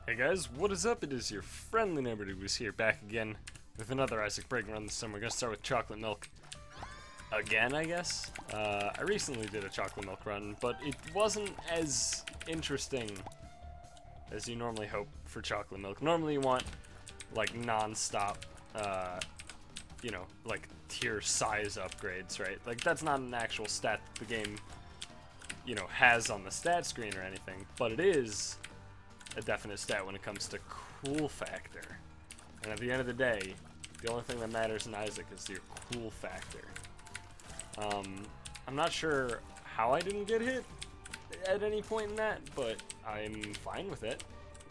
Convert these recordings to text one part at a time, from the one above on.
Hey guys, what is up? It is your friendly neighborhood who's here back again with another Isaac Breaking run this time. We're gonna start with chocolate milk. Again, I guess? I recently did a chocolate milk run, but it wasn't as interesting as you normally hope for chocolate milk. Normally you want, like, non-stop, you know, like, tier size upgrades, right? Like, that's not an actual stat the game, you know, has on the stat screen or anything, but it is a definite stat when it comes to cool factor. And at the end of the day, the only thing that matters in Isaac is your cool factor. I'm not sure how I didn't get hit at any point in that, but I'm fine with it.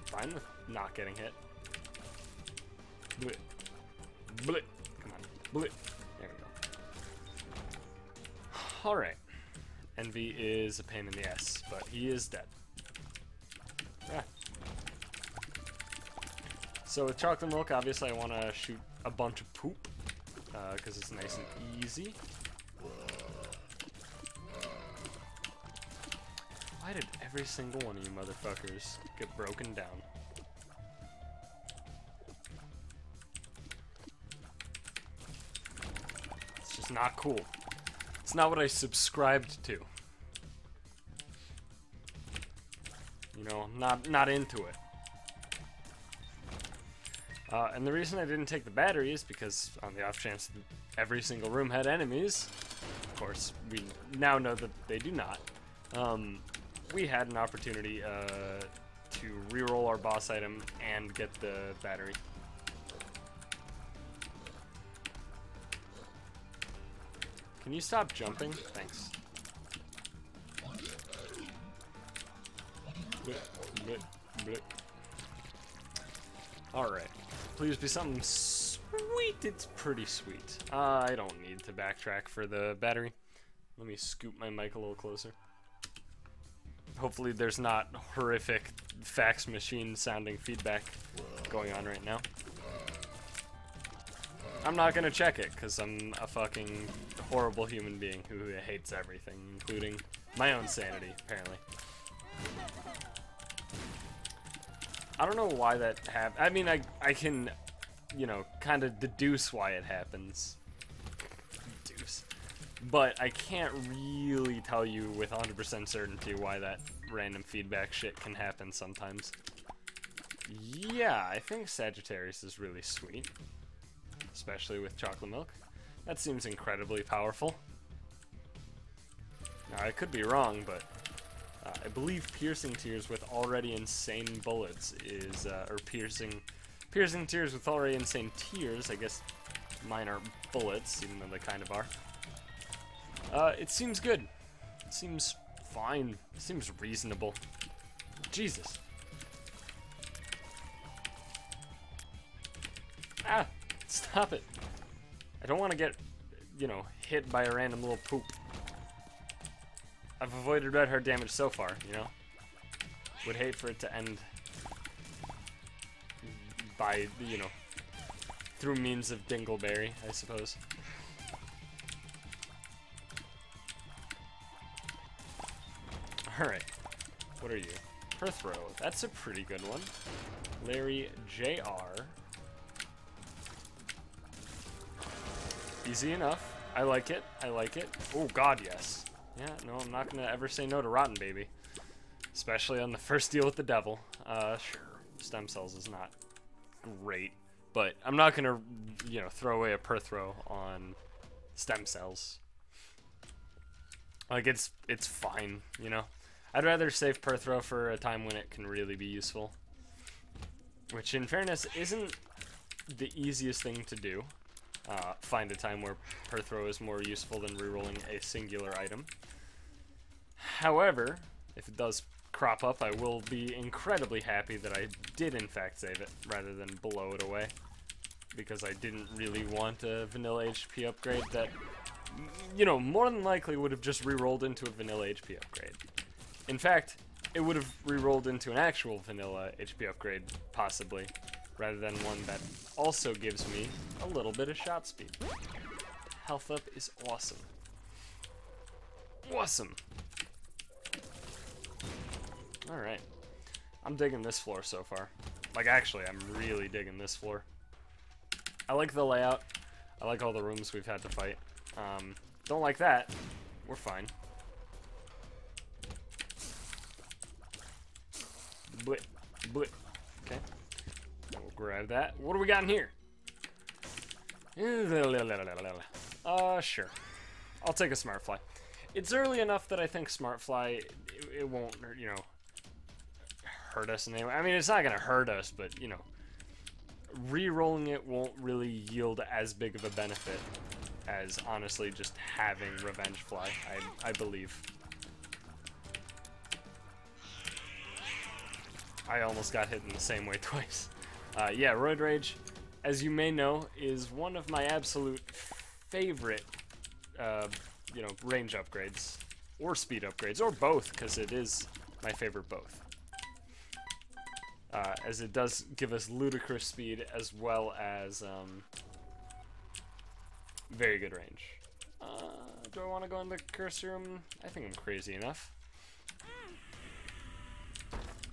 Fine with not getting hit. Blip. Blip. Come on. Blip. There we go. Alright. Envy is a pain in the ass, but he is dead. Ah. So with chocolate milk, obviously I want to shoot a bunch of poop, because it's nice and easy. Why did every single one of you motherfuckers get broken down? It's just not cool. It's not what I subscribed to. You know, not into it. And the reason I didn't take the battery is because on the off chance that every single room had enemies, of course, we now know that they do not, we had an opportunity to reroll our boss item and get the battery. Can you stop jumping? Thanks. Alright. Please be something sweet. It's pretty sweet. I don't need to backtrack for the battery. Let me scoop my mic a little closer. Hopefully there's not horrific fax machine sounding feedback going on right now. I'm not gonna check it because I'm a fucking horrible human being who hates everything, including my own sanity, apparently. I don't know why that happened. I mean, I can, you know, kind of deduce why it happens. Deduce. But I can't really tell you with 100% certainty why that random feedback shit can happen sometimes. Yeah, I think Sagittarius is really sweet. Especially with chocolate milk. That seems incredibly powerful. Now, I could be wrong, but I believe piercing tears with already insane bullets is, or piercing tears with already insane tears. I guess mine aren't bullets, even though they kind of are. It seems good. It seems fine. It seems reasonable. Jesus. Ah, stop it. I don't want to get, you know, hit by a random little poop. I've avoided red heart damage so far, you know? Would hate for it to end by, you know, through means of Dingleberry, I suppose. Alright. What are you? Perthrow. That's a pretty good one. Larry Jr. Easy enough. I like it. I like it. Oh, God, yes. Yeah, no, I'm not gonna ever say no to Rotten Baby. Especially on the first deal with the devil. Sure. Stem cells is not great. But I'm not gonna, you know, throw away a Perthrow on stem cells. Like, it's fine, you know? I'd rather save Perthrow for a time when it can really be useful. Which, in fairness, isn't the easiest thing to do. Find a time where Perthrow is more useful than rerolling a singular item. However, if it does crop up, I will be incredibly happy that I did in fact save it, rather than blow it away. Because I didn't really want a vanilla HP upgrade that, you know, more than likely would have just rerolled into a vanilla HP upgrade. In fact, it would have rerolled into an actual vanilla HP upgrade, possibly, rather than one that also gives me a little bit of shot speed. Health up is awesome. Awesome! Alright. I'm digging this floor so far. Like, actually, I'm really digging this floor. I like the layout. I like all the rooms we've had to fight. Don't like that. We're fine. Blit. Blit. Okay. We'll grab that. What do we got in here? Sure. I'll take a smart fly. It's early enough that I think smart fly, it won't, you know, hurt us in any way. I mean, it's not gonna hurt us, but, you know, re-rolling it won't really yield as big of a benefit as, honestly, just having Revenge Fly, I believe. I almost got hit in the same way twice. Yeah, Roid Rage, as you may know, is one of my absolute favorite, you know, range upgrades, or speed upgrades, or both, because it is my favorite both. As it does give us ludicrous speed as well as very good range. Do I want to go in the curse room? I think I'm crazy enough.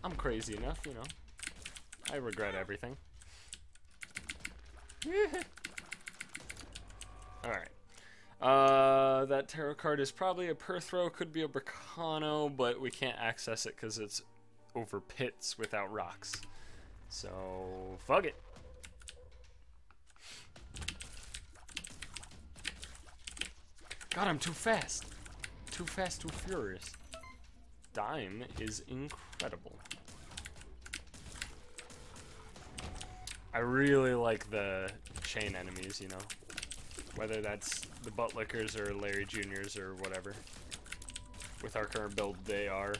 I'm crazy enough, you know. I regret everything. Alright. That tarot card is probably a Perthro, could be a Bracano, but we can't access it because it's over pits without rocks. So, fuck it. God, I'm too fast. Too fast, too furious. Dime is incredible. I really like the chain enemies, you know. Whether that's the Buttlickers or Larry Juniors or whatever. With our current build, they are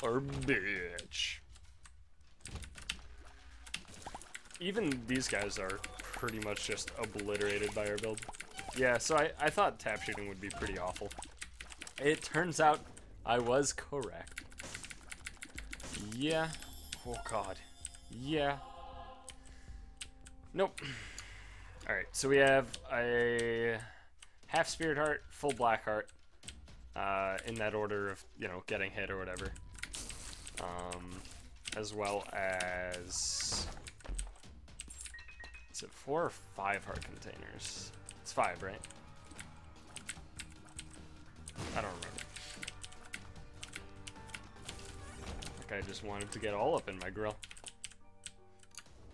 our bitch. Even these guys are pretty much just obliterated by our build. Yeah, so I thought tap shooting would be pretty awful. It turns out I was correct. Yeah. Oh god. Yeah. Nope. Alright, so we have a half Spirit Heart, full Black Heart. In that order of, you know, getting hit or whatever. As well as... Is it 4 or 5 heart containers? It's 5, right? I don't remember. Like I just wanted to get all up in my grill.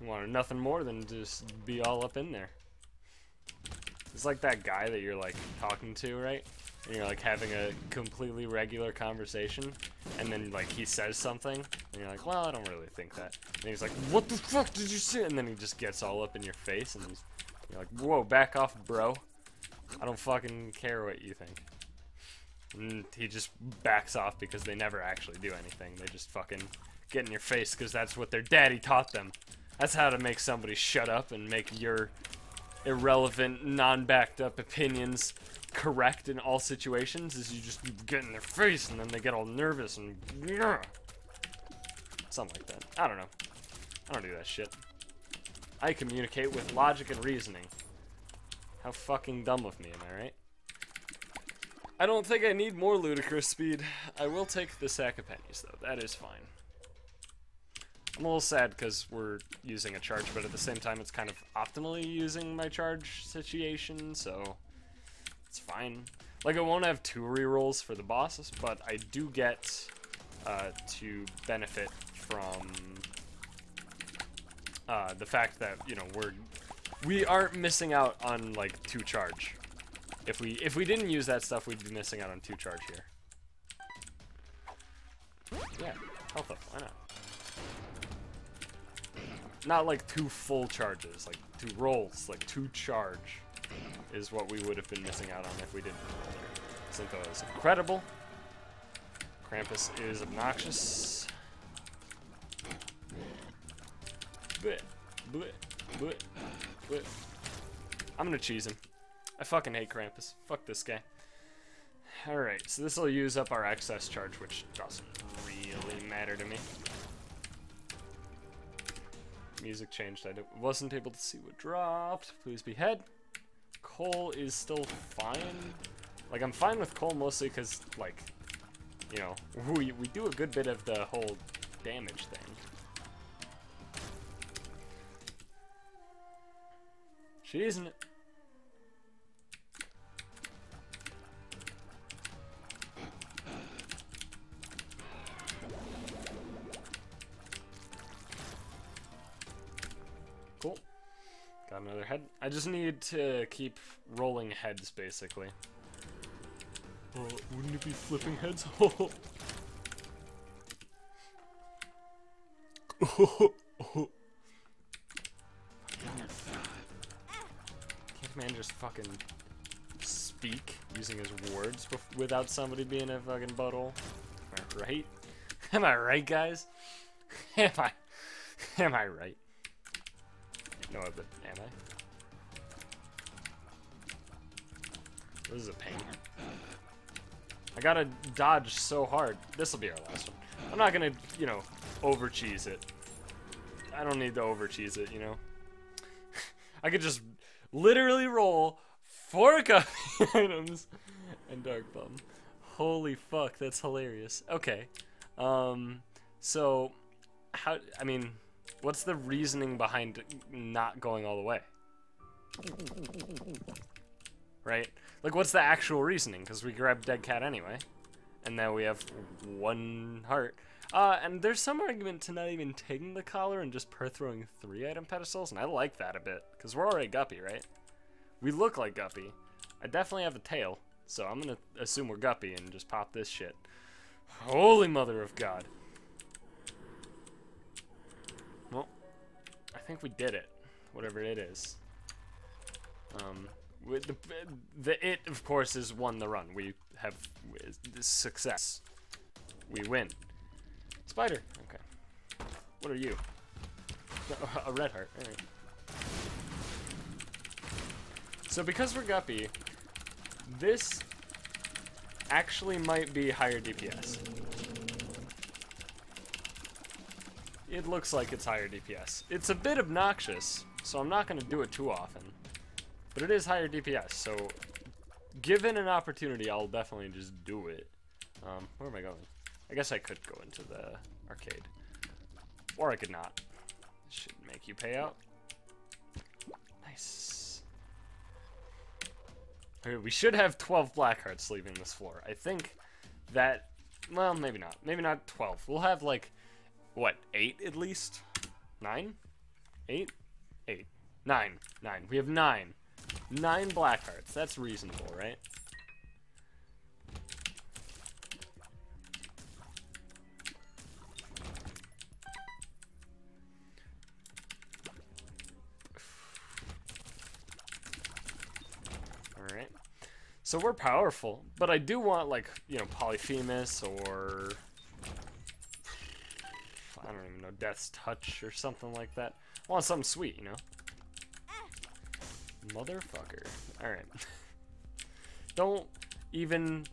I wanted nothing more than just be all up in there. It's like that guy that you're like talking to, right? And you're like having a completely regular conversation, and then like he says something, and you're like, well, I don't really think that. And he's like, what the fuck did you say? And then he just gets all up in your face, and you're like, whoa, back off, bro. I don't fucking care what you think. And he just backs off because they never actually do anything. They just fucking get in your face because that's what their daddy taught them. That's how to make somebody shut up and make your irrelevant, non-backed up opinions correct in all situations, is you just get in their face and then they get all nervous and something like that. I don't know. I don't do that shit. I communicate with logic and reasoning. How fucking dumb of me, am I right? I don't think I need more ludicrous speed. I will take the sack of pennies, though. That is fine. I'm a little sad because we're using a charge, but at the same time it's kind of optimally using my charge situation, so it's fine. Like, I won't have 2 rerolls for the bosses, but I do get to benefit from the fact that, you know, we aren't missing out on like 2 charge. If we didn't use that stuff, we'd be missing out on 2 charge here. Yeah, health up, why not? Not like 2 full charges, like 2 rolls, like 2 charge is what we would have been missing out on if we didn't roll here. Syntho is incredible. Krampus is obnoxious. Bleh, bleh, bleh, bleh. I'm gonna cheese him. I fucking hate Krampus. Fuck this guy. Alright, so this will use up our excess charge, which doesn't really matter to me. Music changed. I wasn't able to see what dropped. Please be head. Cole is still fine. Like, I'm fine with Cole mostly because, like, you know, we do a good bit of the whole damage thing. Cheesing it. Cool. Got another head. I just need to keep rolling heads, basically. Oh, wouldn't it be flipping heads? Oh. Can't man just fucking speak using his words without somebody being a fucking butthole? Am I right? Am I right, guys? Am I right? No, but am I? This is a pain. I gotta dodge so hard. This'll be our last one. I'm not gonna, you know, over cheese it. I don't need to over cheese it, you know. I could just literally roll 4 guppy items and Dark Bum. Holy fuck, that's hilarious. Okay. So how, I mean, what's the reasoning behind not going all the way? Right? Like, what's the actual reasoning? Because we grabbed Dead Cat anyway. And now we have 1 heart. And there's some argument to not even taking the collar and just throwing 3 item pedestals. And I like that a bit. Because we're already Guppy, right? We look like Guppy. I definitely have a tail. So I'm going to assume we're Guppy and just pop this shit. Holy mother of God. Well, I think we did it. Whatever it is. With the it, of course, is won the run. We have success. We win. Spider. Okay. What are you? A red heart. All right. So because we're Guppy, this actually might be higher DPS. It looks like it's higher DPS. It's a bit obnoxious, so I'm not going to do it too often. But it is higher DPS, so given an opportunity, I'll definitely just do it. Where am I going? I guess I could go into the arcade. Or I could not. Should make you pay out. Nice. Okay, we should have 12 black hearts leaving this floor. I think that, well, maybe not. Maybe not 12. We'll have like, what, 8 at least? 9? 8? 8. 9. 9. We have 9. 9 black hearts. That's reasonable, right? Alright. So we're powerful, but I do want, like, you know, Polyphemus or I don't even know, Death's Touch or something like that. I want something sweet, you know? Motherfucker. Alright. Don't even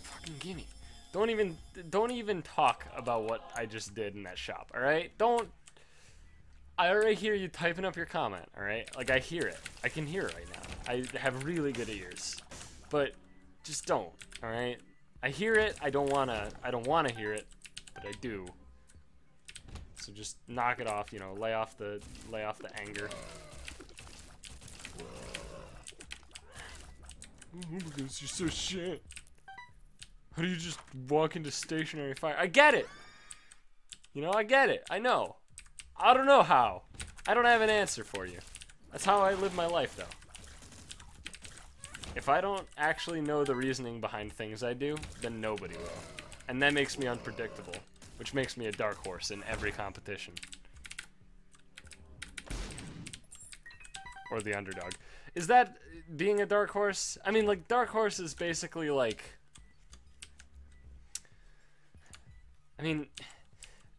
fucking gimme. Don't even talk about what I just did in that shop, alright? I already hear you typing up your comment, alright? Like, I hear it. I can hear it right now. I have really good ears. But just don't, alright? I hear it, I don't wanna hear it, but I do. So just knock it off, you know, lay off the anger. Oh, because you're so shit. How do you just walk into stationary fire? I get it! You know, I get it. I know. I don't know how. I don't have an answer for you. That's how I live my life, though. If I don't actually know the reasoning behind things I do, then nobody will. And that makes me unpredictable, which makes me a dark horse in every competition. Or the underdog. Is that being a dark horse? I mean, like, dark horse is basically like... I mean,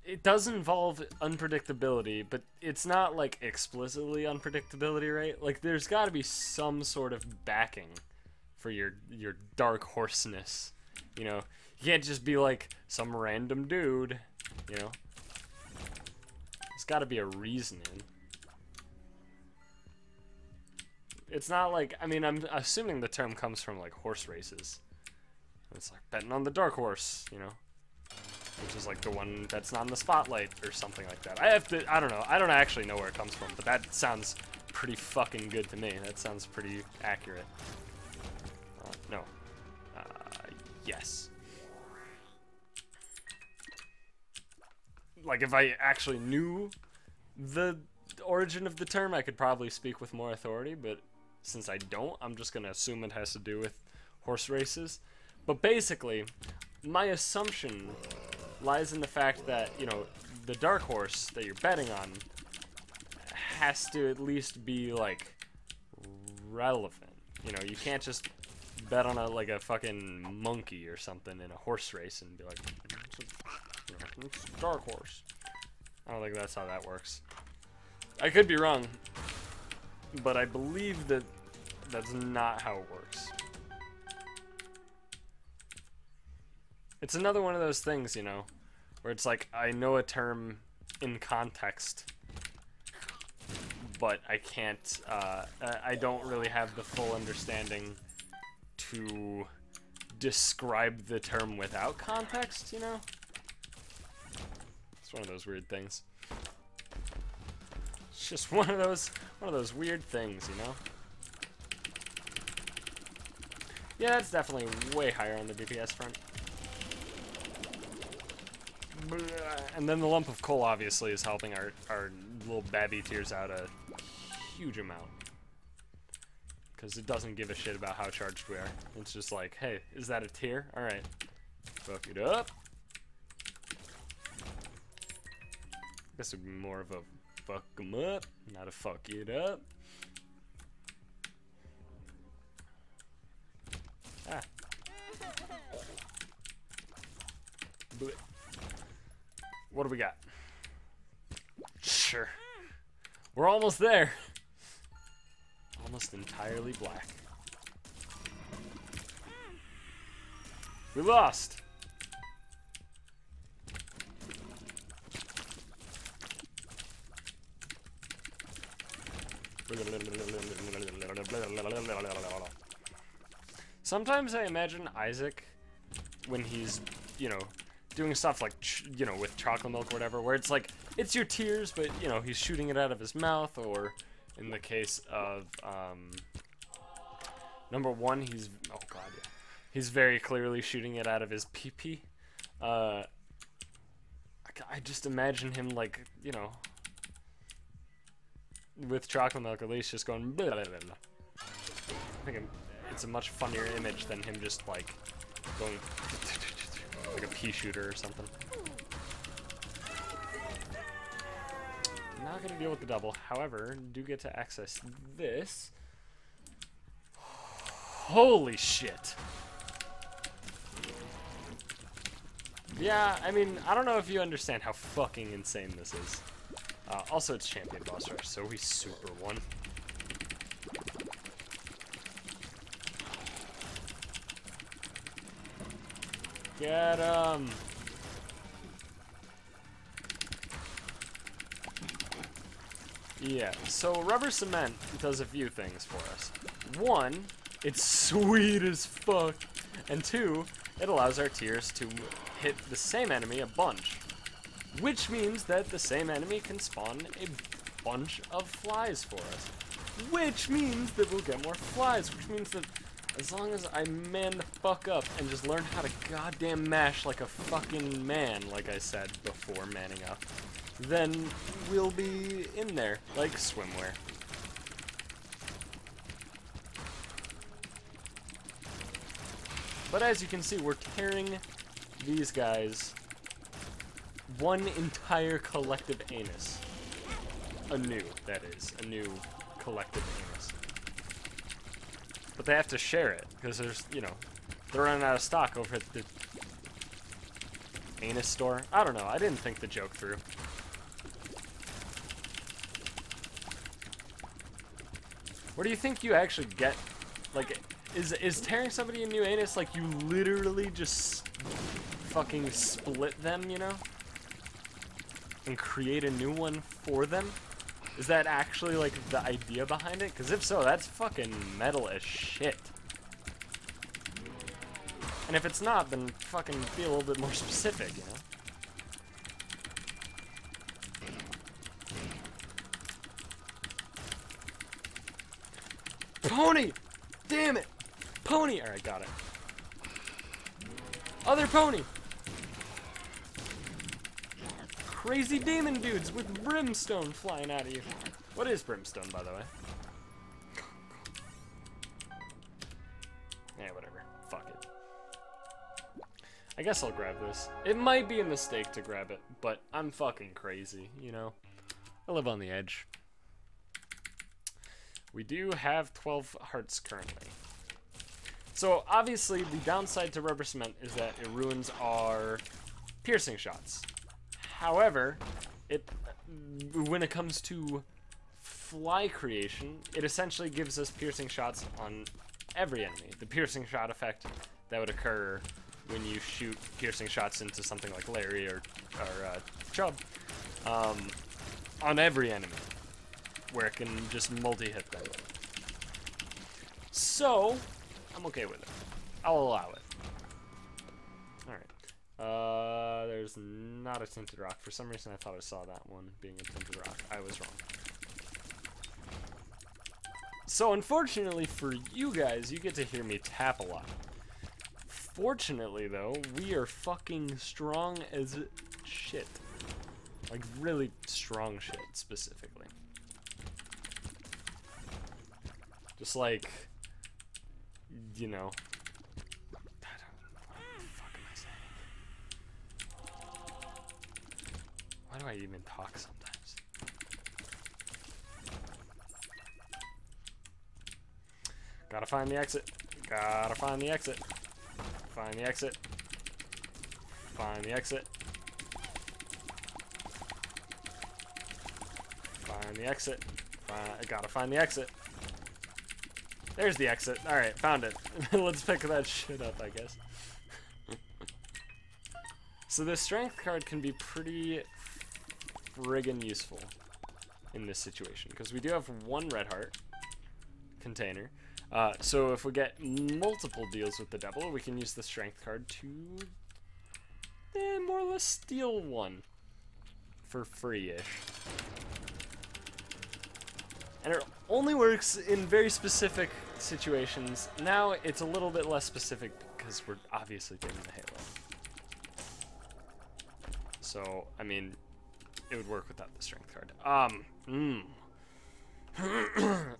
it does involve unpredictability, but it's not, like, explicitly unpredictability, right? Like, there's gotta be some sort of backing for your dark horseness, you know? You can't just be, like, some random dude, you know? There's gotta be a reasoning. It's not like, I mean, I'm assuming the term comes from, like, horse races. It's like betting on the dark horse, you know? Which is, like, the one that's not in the spotlight or something like that. I don't know. I don't actually know where it comes from, but that sounds pretty fucking good to me. That sounds pretty accurate. No. Yes. Like, if I actually knew the origin of the term, I could probably speak with more authority, but since I don't, I'm just gonna assume it has to do with horse races. But basically, my assumption lies in the fact that, you know, the dark horse that you're betting on has to at least be, like, relevant. You know, you can't just bet on a fucking monkey or something in a horse race and be like, it's a dark horse. I don't think that's how that works. I could be wrong, but I believe that that's not how it works. It's another one of those things, you know, where it's like, I know a term in context, but I can't, I don't really have the full understanding to describe the term without context, you know? It's one of those weird things. It's just one of those weird things, you know? Yeah, it's definitely way higher on the DPS front. And then the lump of coal obviously is helping our little babby tiers out a huge amount. Because it doesn't give a shit about how charged we are. It's just like, hey, is that a tier? Alright. Fuck it up. This would be more of a fuck 'em up, not a fuck it up. Ah. Blech. What do we got? Sure. We're almost there. Almost entirely black. We lost. Sometimes I imagine Isaac when he's, you know, doing stuff like, you know, with chocolate milk or whatever, where it's like, it's your tears, but, you know, he's shooting it out of his mouth, or in the case of, number one, he's, oh god, yeah, he's very clearly shooting it out of his pee-pee. I just imagine him, like, you know, with chocolate milk at least, just going, blah, blah, blah, blah. I think it's a much funnier image than him just, like, going like a pea shooter or something. Not gonna deal with the double, however, do get to access this. Holy shit! Yeah, I mean, I don't know if you understand how fucking insane this is. Also, it's champion boss rush, so we super won. Get him! Yeah, so rubber cement does a few things for us. One, it's sweet as fuck. And two, it allows our tiers to hit the same enemy a bunch. Which means that the same enemy can spawn a bunch of flies for us. Which means that we'll get more flies, which means that as long as I man the fuck up and just learn how to goddamn mash like a fucking man, like I said before manning up, then we'll be in there, like swimwear. But as you can see, we're tearing these guys one entire collective anus. Anew, that is. A new collective anus. But they have to share it, because there's, you know, they're running out of stock over at the anus store. I don't know, I didn't think the joke through. Where do you think you actually get, like, is tearing somebody a new anus, like, you literally just fucking split them, you know? And create a new one for them? Is that actually, like, the idea behind it? Because if so, that's fucking metal as shit. And if it's not, then fucking be a little bit more specific, you know? Pony! Damn it! Pony! Alright, got it. Other pony! Crazy demon dudes with brimstone flying out of you. What is brimstone, by the way? Yeah, whatever. Fuck it. I guess I'll grab this. It might be a mistake to grab it, but I'm fucking crazy, you know? I live on the edge. We do have 12 hearts currently. So, obviously, the downside to rubber cement is that it ruins our piercing shots. However, when it comes to fly creation, it essentially gives us piercing shots on every enemy. The piercing shot effect that would occur when you shoot piercing shots into something like Larry or Chub, on every enemy, where it can just multi-hit them. So, I'm okay with it. I'll allow it. Alright. There's not a tinted rock. For some reason I thought I saw that one being a tinted rock. I was wrong. So unfortunately for you guys, you get to hear me tap a lot. Fortunately though, we are fucking strong as shit. Like really strong shit, specifically. Just like, you know, what the fuck am I saying? Why do I even talk sometimes? Gotta find the exit. Gotta find the exit. Find the exit. Find the exit. Find the exit. I gotta find the exit. There's the exit. Alright, found it. Let's pick that shit up, I guess. So the strength card can be pretty friggin' useful in this situation, because we do have one red heart container. So if we get multiple deals with the devil, we can use the strength card to more or less steal one for free-ish. And it only works in very specific situations. Now it's a little bit less specific because we're obviously getting the Halo. So, I mean, it would work without the strength card.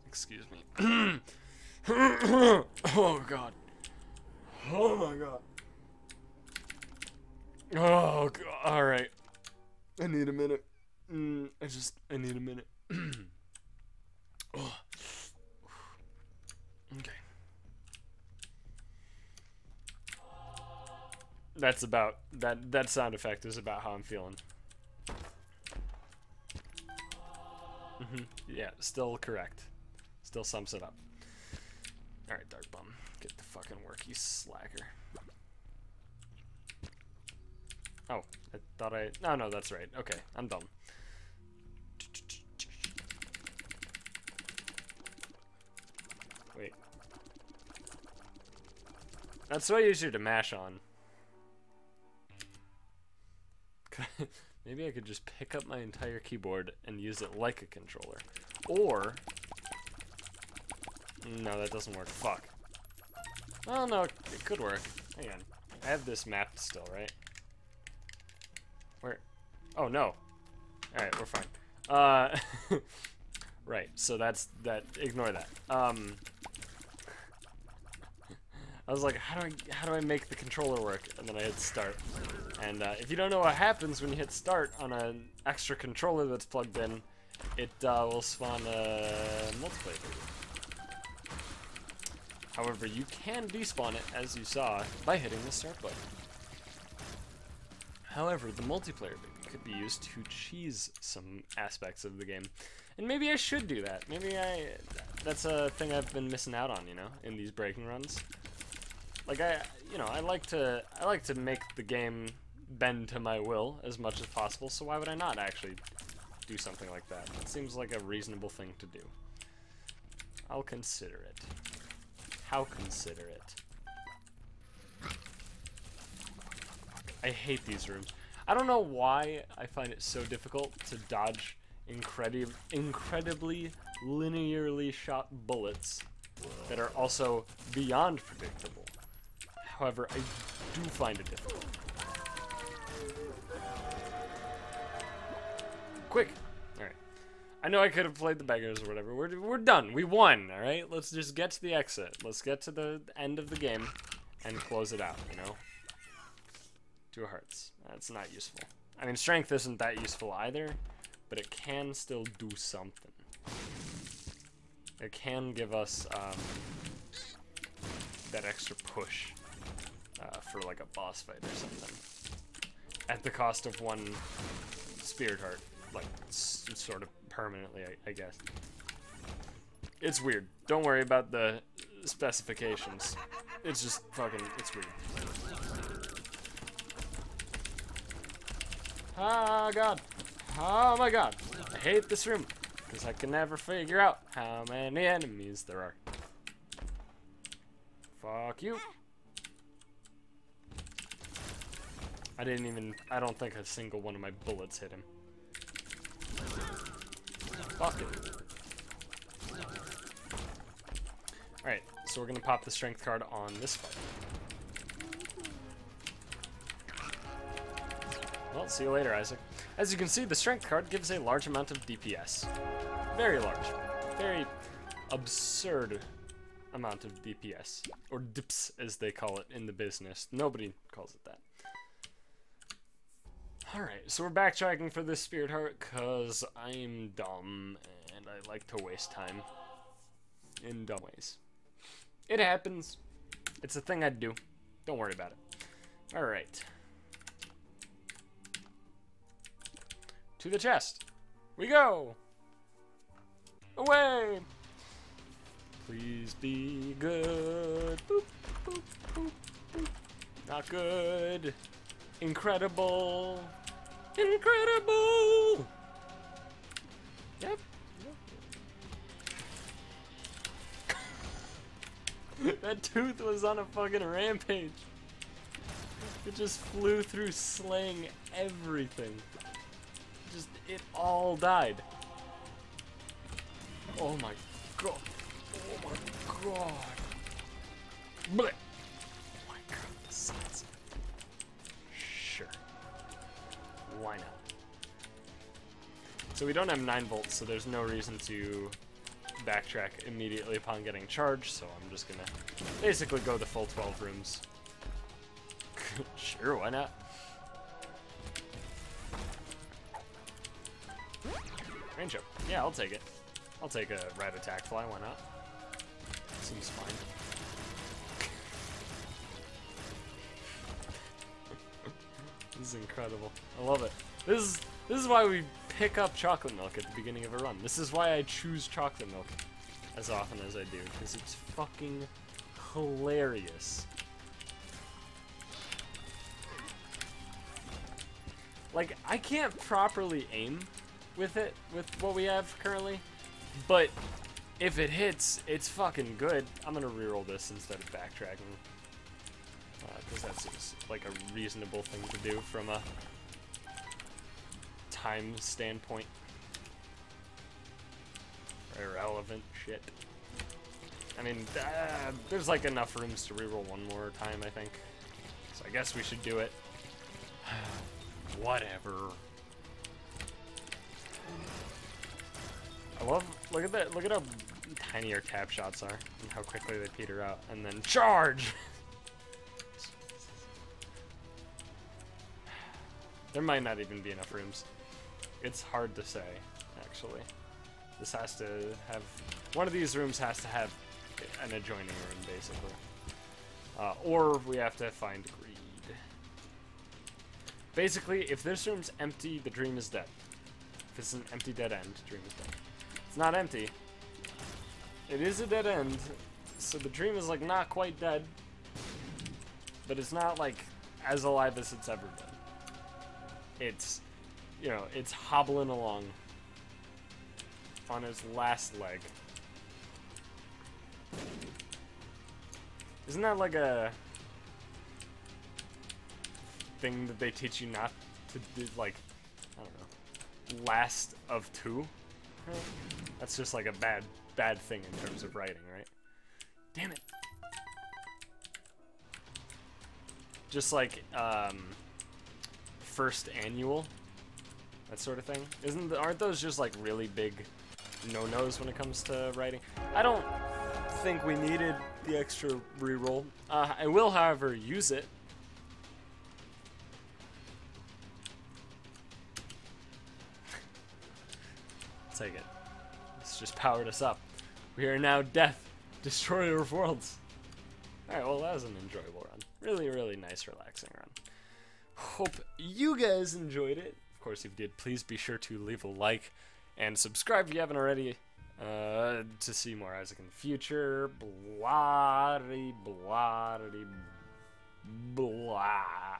Excuse me. Oh god. Oh my god. Oh god. Alright. I need a minute. I need a minute. Oh. Okay. That's about that sound effect is about how I'm feeling. Yeah, still correct. Still sums it up. Alright, Dark Bum. Get the fucking work, you slacker. Oh, I thought no, that's right. Okay, I'm dumb. Wait. That's way easier to mash on. Maybe I could just pick up my entire keyboard and use it like a controller. Or... no, that doesn't work. Fuck. Well, no, it could work. Hang on. I have this mapped still, right? Where? Oh, no. Alright, we're fine. Right, so that's that. Ignore that. I was like, how do I make the controller work? And then I hit start. And if you don't know what happens when you hit start on an extra controller that's plugged in, it will spawn a multiplayer video. However, you can despawn it, as you saw, by hitting the start button. However, the multiplayer video could be used to cheese some aspects of the game. And maybe I should do that. Maybe that's a thing I've been missing out on, you know, in these breaking runs. Like I like to make the game bend to my will as much as possible, so why would I not actually do something like that? It seems like a reasonable thing to do. I'll consider it. How considerate. I hate these rooms. I don't know why I find it so difficult to dodge incredibly linearly shot bullets that are also beyond predictable. However, I do find it difficult. Quick! Alright. I know I could have played the beggars or whatever. We're done. We won, alright? Let's just get to the exit. Let's get to the end of the game and close it out, you know? 2 hearts. That's not useful. I mean, strength isn't that useful either, but it can still do something. It can give us that extra push for like a boss fight or something. At the cost of 1 spirit heart. Like, sort of permanently, I guess. It's weird. Don't worry about the specifications. It's just fucking, it's weird. Ah, God. Oh my God. I hate this room. Because I can never figure out how many enemies there are. Fuck you. I don't think a single one of my bullets hit him. Fuck it. Alright, so we're gonna pop the strength card on this fight. Well, see you later, Isaac. As you can see, the strength card gives a large amount of DPS. Very large. Very absurd amount of DPS. Or DPS, as they call it in the business. Nobody calls it that. Alright, so we're backtracking for this spirit heart because I'm dumb and I like to waste time in dumb ways. It happens. It's a thing I do. Don't worry about it. Alright. To the chest. We go! Away! Please be good. Boop, boop, boop, boop. Not good. Incredible. Incredible! Yep. That tooth was on a fucking rampage. It just flew through, slaying everything. It all died. Oh my God. Oh my God. Blech. Oh my God, the size. Sure. Why not? So we don't have 9 volts, so there's no reason to backtrack immediately upon getting charged, so I'm just gonna basically go the full 12 rooms. Sure, why not? Range up. Yeah, I'll take it. I'll take a red attack fly, why not? Seems fine. This is incredible. I love it. This is why we pick up chocolate milk at the beginning of a run. This is why I choose chocolate milk as often as I do, because it's fucking hilarious. Like, I can't properly aim with it, with what we have currently, but if it hits, it's fucking good. I'm gonna reroll this instead of backtracking, because that seems like a reasonable thing to do from a time standpoint. Irrelevant shit. I mean, there's like enough rooms to reroll one more time, I think. So I guess we should do it. Whatever. I love, look at that, look at how tiny our tap shots are and how quickly they peter out, and then charge! There might not even be enough rooms. It's hard to say, actually. This has to have, one of these rooms has to have an adjoining room, basically. Or we have to find greed. Basically, if this room's empty, the dream is dead. If it's an empty dead end, dream is dead. It's not empty. It is a dead end, so the dream is like not quite dead, but it's not like as alive as it's ever been. It's, you know, it's hobbling along on its last leg. Isn't that like a thing that they teach you not to do, like, I don't know, last of two? That's just like a bad thing in terms of writing, right? Damn it. Just like, first annual, that sort of thing. Aren't those just like really big no-nos when it comes to writing? I don't think we needed the extra reroll. I will, however, use it. Take it. It's just powered us up. We are now Death, Destroyer of Worlds. Alright, well, that was an enjoyable run. Really, really nice, relaxing run. Hope you guys enjoyed it. Of course, if you did, please be sure to leave a like and subscribe if you haven't already to see more Isaac in the future. Blah, blah, blah.